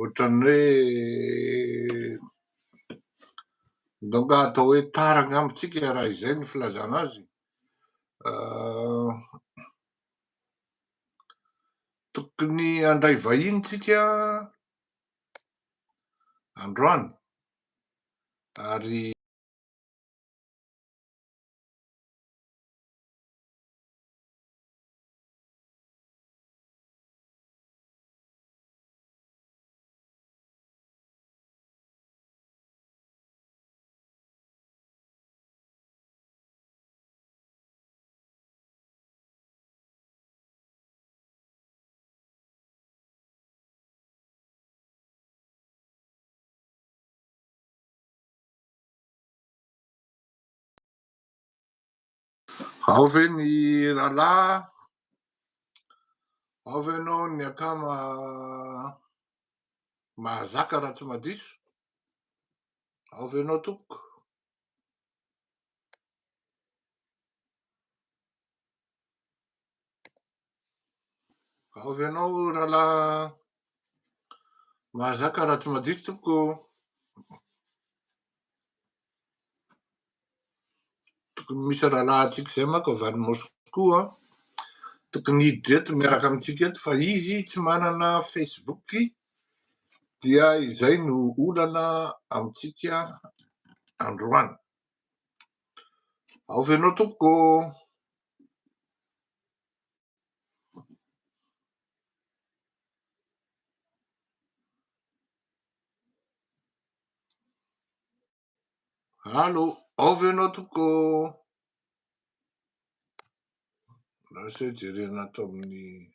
Ohatran'ny hoe donc atao hoe tara agnambotsika raha izay ny filazana azy. Tokony handray vahiny tsika androany ary ao ve ny rahalahy, ao ve ianao ny akama mahazaka raha tsy madiso, ao ve ianao tompoko? Ao ve ianao rahalahy mahazaka raha tsy madiso tompoko? Tokony misy rahalahy antsika izay manko avy any Moscou tokony hiditra eto miaraka amintsika eto fa izy tsy manana Facebook dia izay no olana amintsika androany. Ao ve ianao tompoko? Allo, ao ve ianao tompoko? Lasa jerena ato amin'ny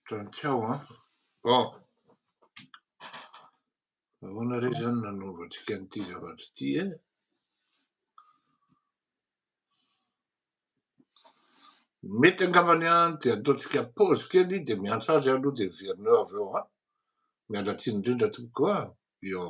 trantsao ahoana re zany nanaovantsika an'ity zavatra ity mety angambany dia ataontsika pause kely dia miantso azy aloha dia heverina eo avy eo miala tsiny indrindra tompoko io.